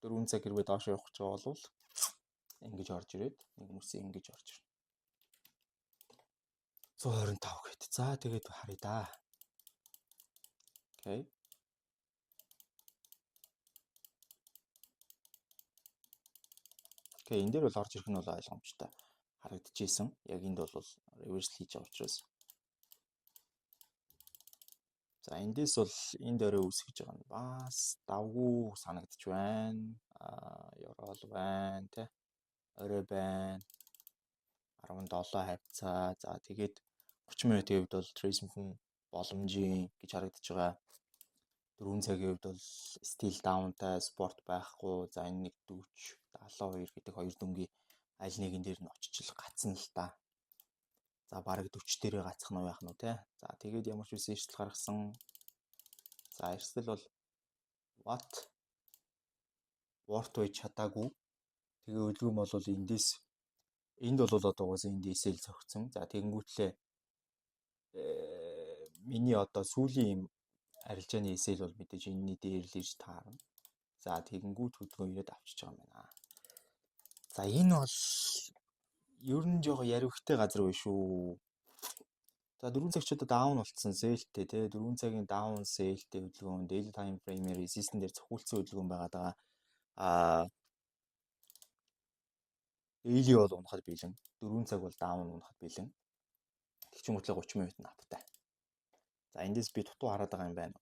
[SPEAKER 1] 4 цаг хэрвээ доош явах гэж байгаа бол ингэж орж ирээд нэг хүмүүс ингэж орж ирнэ. 125 гээд. За тэгээд харъя да. Окей. Окей, энэ дээр бол орж ирэх нь бол ойлгомжтой харагдчихсэн. Яг энд бол reverse хийж байгаа учраас. За эндээс бол энд орой үүсгэж байгаа нь бас давгүй санагдаж байна. Еврол байна тий. Орой байна. 17 хавцаа. За тэгээд 30 минутын хувьд бол trace-ийн боломжийн гэж харагдаж байгаа. 4 цагийн хувьд бол still down-тай спорт байхгүй. За энэ нэг 40 72 гэдэг хоёр дүнгийн аль нэгэн дээр нь очиж гацсан л та. За бараг 40 дээрээ гацах нь байх нь үү те. За тэгээд ямар ч үсэн эрсдэл гаргасан. За эрсдэл бол worth way чадаагүй. Тэгээ хөдөлгөөн бол эндээс энд бол одоо угаасаа эндээсээ л зөгцсөн. За тэгэнгүүтлээ миний одоо сүүлийн юм арилжааны эсэл бол мэдээж энэний дээр л ирж таарна. За тэгэнгүүт хөдөлгөөн ирээд авчиж байгаа юм байна. За энэ бол ер нь жоо яривхтай газар биш үү. За 4 цагч одоо даун болцсон сэлтэй тий 4 цагийн даун сэлтэй хөдөлгөөн daily time frame resistance дээр цохиулсан хөдөлгөөн байгаад байгаа. Daily бол унахад бэлэн 4 цаг бол даун унахад бэлэн. Тэг чинь хөтлөө 30 минут наптай. За эндээс би дутуу хараад байгаа юм байна.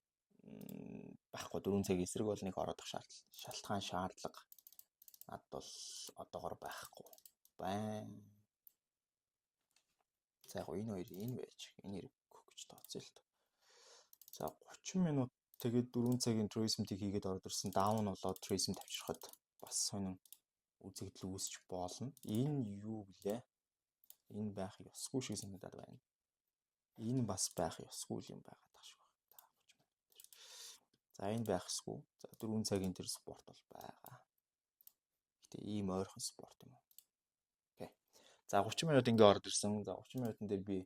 [SPEAKER 1] Баггүй 4 цагийн эсрэг бол нэг ороодох шаардлага над бол одоогор байхгүй байна. За яг энэ хоёр энэ байж энэ хэрэггүй гэж тооцъё л. За 30 минут тэгээд 4 цагийн trace-ийг хийгээд орж ирсэн даун болоод trace тавьчихад бас сонин үзэгдэл үүсч болно. Энэ юу гэлээ? Энэ байх ёсгүй шиг санагдаад байна. Энэ бас байх ёсгүй юм байгаад тах шиг байна. 30 минут. За энэ байх ёсгүй. За 4 цагийн тэр спорт бол байгаа. Гэтэ ийм ойрхон спорт юм уу? Окей. За 30 минут ингээ орж ирсэн. За 30 минутын дээр би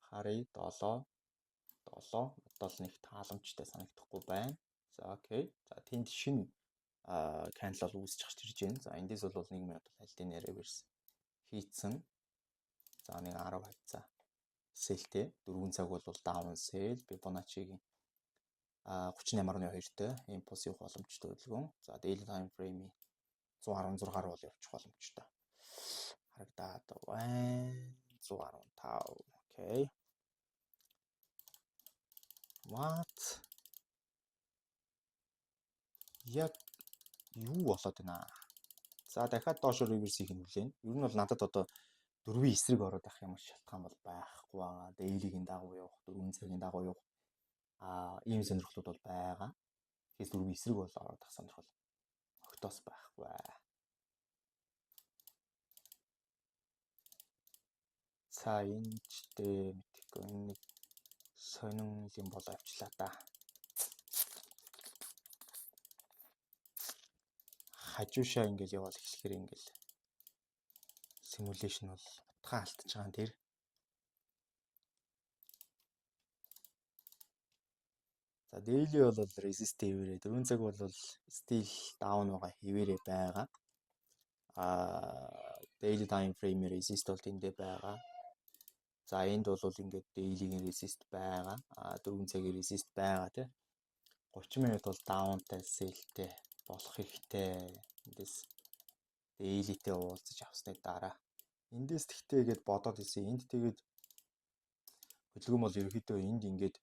[SPEAKER 1] харъя 7 7 бодол нэг тааламжтай санагдахгүй байна. За окей. За тэнд шинэ cancel үүсэж гарч ирж байна. За эндээс бол 1 минут альдын reverse хийцэн. За нэг 10 хавцаа сэлтэй 4 цаг бол down sell Fibonacci-гийн 38.2-тэй импульс явах боломжтой хөдөлгөөн. За daily time frame-ийн 116-аар бол явчих боломжтой. Харагдаад байна. 115. Окей. What? Яг юу болоод байна? За дахиад доош reverse хийх нь хүлээн. Ер нь бол надад одоо 4-ийн эсрэг ороод авах ямар шалтгаан бол байхгүй байгаа. Daily-гийн дагуу явах, 4 цагийн дагуу явах ийм сонирхлууд бол байгаа. Тэгэхээр 4-ийн эсрэг бол ороод авах сонирхол огтоос байхгүй. За энэ ч дээ мэдээгүй энэ нэг сонин юм болоо авчлаа да. Хажуушаа ингээл яваал эхлэхээр ингээл simulation бол утгаа алдчихж байгаа юм тэр. За daily бол resist хэвээрээ 4 цаг бол still down байгаа хэвээрээ байгаа. Daily time frame resist бол тэндээ байгаа. За энд бол ингээд daily-гийн resist байгаа. 4 цагийн resist байгаа тий. 30 минут бол down-тай sell-тэй болох хэрэгтэй. Эндээс daily-тэй уулзаж авсны дараа. Эндээс тэгтээ гээд бодоод ирсэн. Энд тэгээд хөдөлгөөн бол ерөөхдөө энд ингээд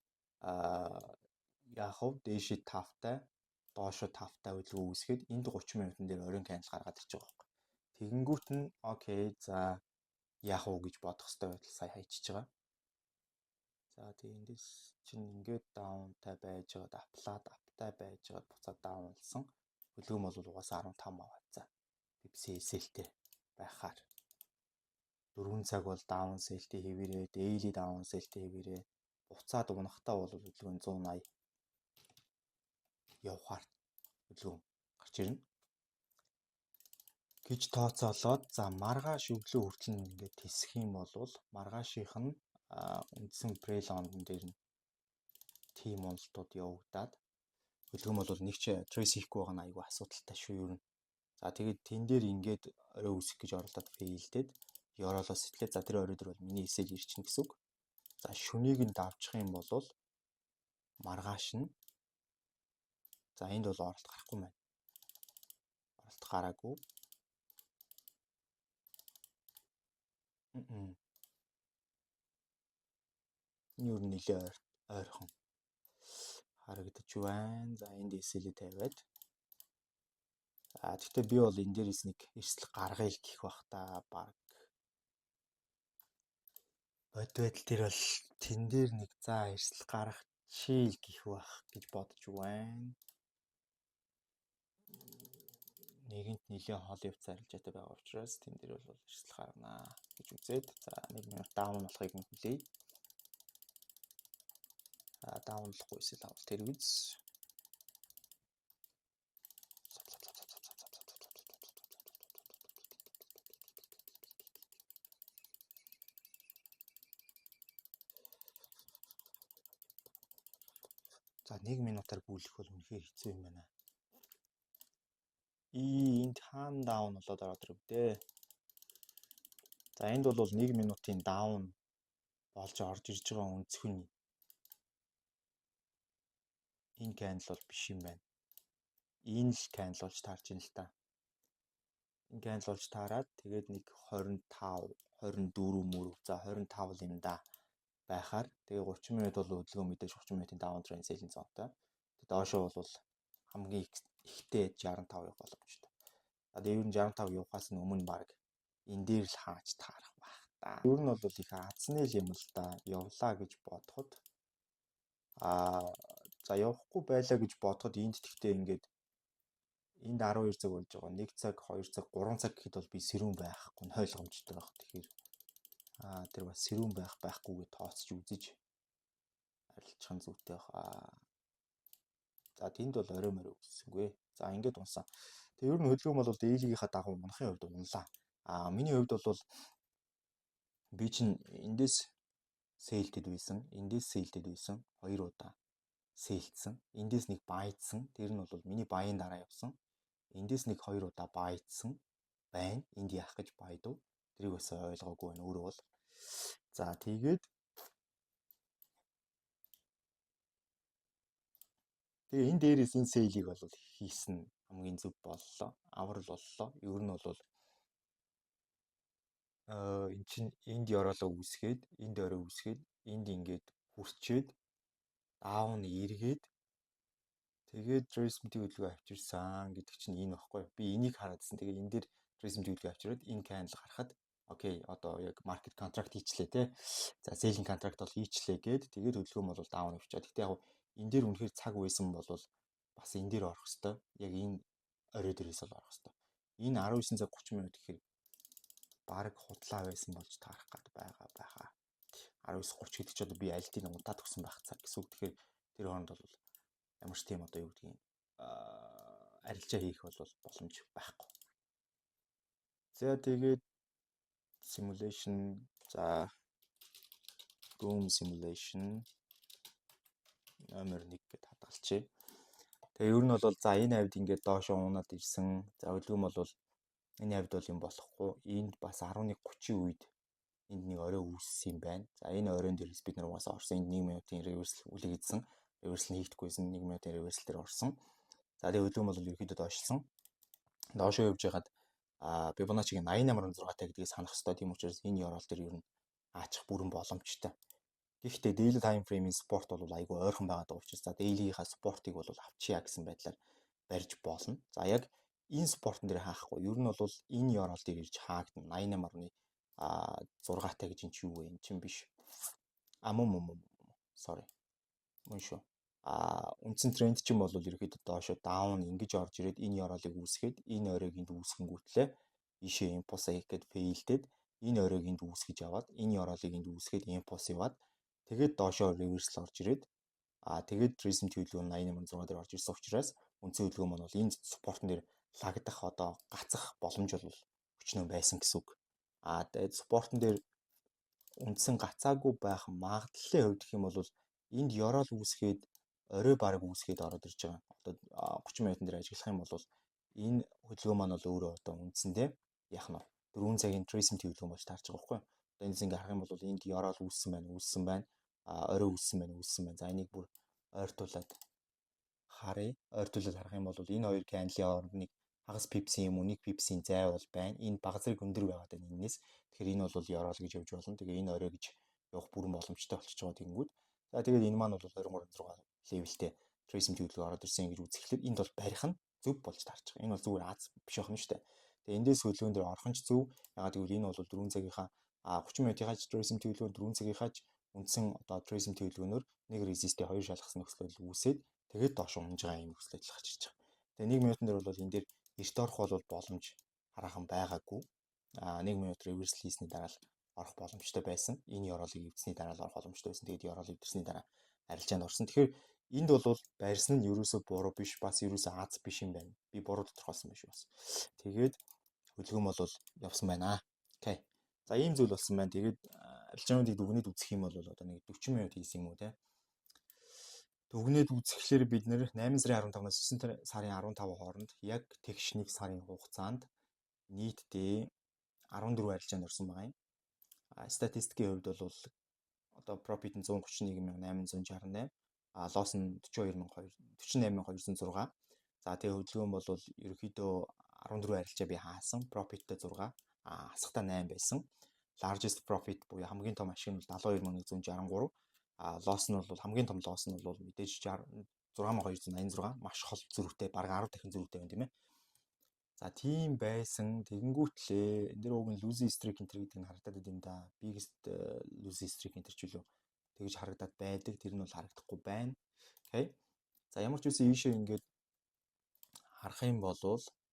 [SPEAKER 1] яах вэ? Дээшээ 5-тай, доошоо 5-тай хөдөлгөөн үүсгээд энд 30 минутын дээр оройн candle гаргаад ирж байгаа байхгүй. Тэгэнгүүт нь окей за яах вэ гэж бодох хэрэгтэй байтал сая хайчиж байгаа. За тиймээс чинь ингээд даунтай байж байгаа, аптай байж байгаа буцаад даун болсон. Хөдөлгөөн бол угаасаа 15 аваад пипсэлтэй байхаар 4 цаг бол даун сэлтэй хэвээрээ, daily даун сэлтэй хэвээрээ буцаад унахтаа бол хөдөлгөөн 180 явахаар хөдөлгөөн гарч ирнэ гэж тооцоолоод за маргааш өглөө хүртэл ингээд тесэх юм бол маргаашийнх нь үндсэн прелондон дээр нь тим уналтууд явагдаад хөдөлгөөн бол нэг ч трейс хийхгүй байгаа нь айгүй асуудалтай шүү юу. За тэгээд тэн дээр ингээд орой үсэх гэж оролдоод фейлдээд ёроолоо сэтгэлээ за тэр орой дээр бол миний эсэж ирчин гэсэн үг. За шүнийг нь давчих юм бол маргааш нь за энд бол оролт гарахгүй байна. Оролт гараагүй. Юу нэлээ ойрхон харагдаж байна. За энд эсэлээ тавиад. Гэхдээ би бол энэ дээрээс нэг эрсдэл гаргая л гэх бах та баг. Бод байдал дээр бол тэн дээр нэг за эрсдэл гаргах чийл гэх бах гэж бодож байна. Нэгэнт нэлээ хол явц арилжаатай байгаа учраас тэн дээр бол эрсдэл гаргана гэж үзээд за 1 минут даун болохыг нь хүлээе. Даунлахгүй эсвэл авал тэр үз. За 1 минутаар гүйлэх бол үнэхээр хэцүү юм байна. Энд хаан даун болоод ороод ирв дээ. За энд бол 1 минутын даун болж орж ирж байгаа өнцг нь энэ candle бол биш юм байна. Энэ л candle болж таарч ин л та. Энэ candle болж таарад тэгээд нэг 25, 24 мөрөв. За 25 юм да байхаар тэгээ 30 минут бол хөдөлгөөн мэдээж 30 минутын даун трend селийн зонтой. Тэгээд доошоо бол хамгийн ихтэй 65 явах боломжтой. Тэгээд ер нь 65 явахаас нь өмнө баг энэ дээр л хаач таарах байх та. Ер нь бол их азны л юм л да. Явлаа гэж бодоход за явахгүй байлаа гэж бодоход энд тэгтээ ингээд энд 12 цаг болж байгаа. 1 цаг, 2 цаг, 3 цаг гэхэд бол би сэрүүн байхгүй нь ойлгомжтой байх. Тэгэхээр тэр бас сэрүүн байхгүйгээ тооцож үзэж арилжах нь зүйтэй баха. За тэнд бол орой морой үссэнгүй. За ингээд унсан. Тэгээ ер нь хөдөлгөөн бол daily-гийнхаа дагуу манахын хувьд унлаа. Миний хувьд бол би чинь эндээс сээлтэд байсан. Эндээс сээлтэд байсан. 2 удаа сээлдсэн. Эндээс нэг баяжсан. Тэр нь бол миний баян дараа явсан. Эндээс нэг 2 удаа баяжсан байна. Энд яах гэж баядав? Тэрийг бас ойлгоогүй байна өөрөө бол. За тэгээд тэгээ энэ дээрээс энэ сейлийг бол хийсэн хамгийн зөв боллоо. Аврал боллоо. Ер нь бол эн чинь энд ёроолоо үүсгээд, энд орой үүсгээд, энд ингээд хүрчээд даун эргээд тэгээд трейсментийн хөдөлгөөн авчирсан гэдэг чинь энэ баггүй. Би энийг хараадсэн. Тэгээ энэ дээр трейсментийн хөдөлгөөн авчираад энэ candle гарахад окей, одоо яг market contract хийчлээ те. За selling contract бол хийчлээ гээд тэгээд хөдөлгөөн бол даун авчиад. Гэтэ яг энэ дээр үнэхээр цаг байсан бол бас энэ дээр орох хэвээр. Яг энэ орой дээрээс бол орох хэвээр. Энэ 19 цаг 30 минут гэхээр баг худлаа байсан болж таарах гад байгаа. 19:30 гэдэг чинь одоо би аль тийм унтаад өгсөн байх цаг гэсэн үг. Тэгэхээр тэр хооронд бол ямар ч тийм одоо юу гэдгийг арилжаа хийх бол боломж байхгүй. За тэгээд simulation за room simulation номер 1 гэдээ хадгалчихъя. Тэгээ ер нь бол за энэ хавьд ингээд доошоо унаад ирсэн. За хөдөлгөөн бол энэ хавьд бол юм болохгүй. Энд бас 11:30 үед энд нэг орой үүссэн юм байна. За энэ оройн дээрээс бид нар угаасаа орсон. Энд 1 минутын reversal үлэгдсэн. Reversal нь хийгдэггүйсэн 1 минутын reversal дээр орсон. За тэгээ хөдөлгөөн бол ерөөхдөө доошлсон. Доошоо явж байгаад Fibonacci-гийн 88.6 гэдгийг санах хэрэгтэй. Тийм учраас энэ ёроол дээр ер нь аачих бүрэн боломжтой. Гэхдээ daily time frame-ийн support бол айгүй ойрхон байгаа учраас за daily-ийнхаа support-ыг бол авчия гэсэн байдлаар барьж болно. За яг энэ support-н дээр хаахгүй. Ер нь бол энэ ёроол дээр ирж хаагдана. 88.6 гэж эн чинь юу вэ? Эн чинь биш. Sorry. Мөн шүү. Үндсэн тренд чинь бол ерөөхдөө доошо даун ингэж орж ирээд энэ ёроолыг үүсгээд энэ оройг энд үүсгэнгүүтлээ ийшээ импульс хийх гээд фейлдэд энэ оройг энд үүсгэж яваад энэ ёроолыг энд үүсгээд импульс яваад тэгээд доошо реверсл орж ирээд тэгээд трейсмент хөдөлгөөн 88.6 дээр орж ирсэн учраас үндсэн хөдөлгөөн маань бол энэ спортон дээр лагдах одоо гацах боломж бол өчнөө байсан гэсэн үг. Тэгээд спортон дээр үндсэн гацаагүй байх магадлалын хувьд гэх юм бол энд ёроол үүсгээд орой баг үүсгээд ороод ирж байгаа. Одоо 30 минутын дээр ажиглах юм бол энэ хөдөлгөөн маань бол өөрөө одоо үндсэндээ яах нь 4 цагийн трейсмент хөдөлгөөн болж таарч байгаа байхгүй юу? Одоо эндээс ингээ харах юм бол энд ёроол үүссэн байна. Орой үүссэн байна. За энийг бүр ойртуулад харъя. Ойртуулад харах юм бол энэ хоёр candle-ийн хооронд нэг хагас пипсийн юм уу, 1 пипсийн зай бол байна. Энэ бага зэрэг өндөр байгаад байна энэс. Тэгэхээр энэ бол ёроол гэж явж болно. Тэгээ энэ орой гэж явах бүрэн боломжтой болчихж байгаа тэнгүүд. За тэгээд энэ маань бол 23 левелтэй трейсмент хөдөлгөөн ороод ирсэн гэж үзэхлээр энд бол барих нь зөв болж таарч байгаа. Энэ бол зүгээр аз биш байна шүү дээ. Тэгээ эндээс хөдөлгөөн дээр орох нь ч зөв. Ягаад гэвэл энэ бол 4 цагийнхаа 30 минутынхаа трейсмент хөдөлгөөн 4 цагийнхаа үндсэн одоо трейсмент хөдөлгөөнөөр нэг резистийг 2 шалгасан нөхцөл үүсээд тэгээд доош унж байгаа юм нөхцөл гарч ирж байгаа. Тэгээ 1 минутын дээр бол энэ дээр эрт орох бол боломж хараахан байгаагүй. 1 минут реверсл хийсний дараа л орох боломжтой байсан. Энэ ёроолыг эвдсэний дараа л орох боломжтой байсан. Тэгээд ёроол эвдсэний дараа арилжаанд орсон. Тэгэхээр энд бол байрсан нь ерөөсөө буруу биш, бас ерөөсөө аз биш юм байна. Би буруу тодорхойлсон биш бас. Тэгээд хөдөлгөөн бол явсан байна. Окей. За ийм зүйл болсон байна. Тэгээд арилжаануудыг дүгнээд үзэх юм бол одоо нэг 40 минут хийсэн юм уу те. Дүгнээд үзэхлээр бид нэр 8 сарын 15-наас 9 сарын 15 хооронд яг тэгш 1 сарын хугацаанд нийтдээ 14 арилжаанд орсон байгаа юм. Статистикийн хувьд бол одоо profit нь 131,868, loss нь 48,206. За тэгээ хөдөлгөөн бол ерөөхдөө 14 арилжаа би хаасан. Profitтэй 6, хасахтаа 8 байсан. Largest profit буюу хамгийн том ашиг нь 72,163. Loss нь бол хамгийн том loss нь бол мэдээж 6,286 маш хол зөрүүтэй, бараг 10 дахин зөрүүтэй байна тийм ээ. За тийм байсан. Тэгэнгүүтлээ энэ дээр уг нь losing streak энэ гэдэг нь харагдаад байна да. Biggest losing streak энэ ч үлээ тэгж харагдаад байдаг. Тэр нь бол харагдахгүй байна. Окей. За ямар ч үсэн ийшээ ингээд харах юм бол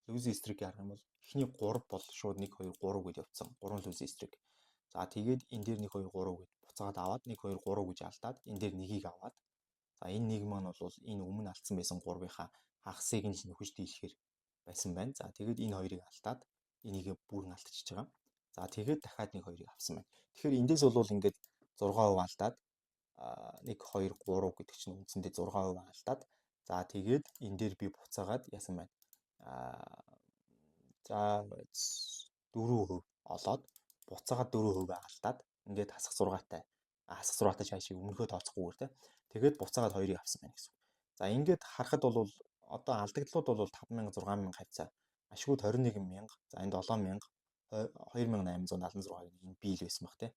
[SPEAKER 1] losing streak-ийг харах юм бол эхний 3 бол шууд 1 2 3 гэж явцсан. 3 losing streak. За тэгээд энэ дээр 1 2 3 гэж буцаад аваад 1 2 3 гэж алдаад энэ дээр нэгийг аваад за энэ нэг маань бол энэ өмнө алдсан байсан 3-ынхаа хагасыг нь л нөхөж дийлэхээр байсан байна. За тэгээд энэ хоёрыг алдаад энийг бүрэн алдчихж байгаа. За тэгээд дахиад нэг хоёрыг авсан байна. Тэгэхээр эндээс бол ингээд 6% алдаад 1 2 3 гэдэг чинь үндсэндээ 6% алдаад за тэгээд энэ дээр би буцаагаад яасан байна. За 4% олоод буцаагаад 4% алдаад ингээд хасах 6-тай. Хасах 6-тай шаашиг өмнөхөө тооцохгүйгээр те. Тэгээд буцаагаад 2-ыг авсан байна гэсэн. За ингээд харахад бол одоо алдагдлууд бол 5000 6000 хавцаа. Ашгууд 21000. За энд 7000 2876 энэ бийл байсан баг те.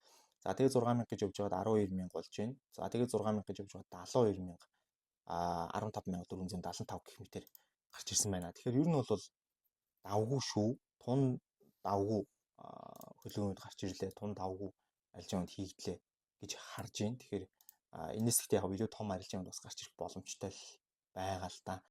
[SPEAKER 1] За тэгээд 6000 гэж явж байгаад 12000 болж байна. За тэгээд 6000 гэж явж байгаад 72000 15475 гэх мэтэр гарч ирсэн байна. Тэгэхээр ер нь бол давгүй шүү. Тун давгүй хөлөөнд гарч ирлээ. Тун давгүй арилжаанд хийгдлээ гэж харж байна. Тэгэхээр энэс ихтэй яг илүү том арилжаанд бас гарч ирэх боломжтой л байгаа л да.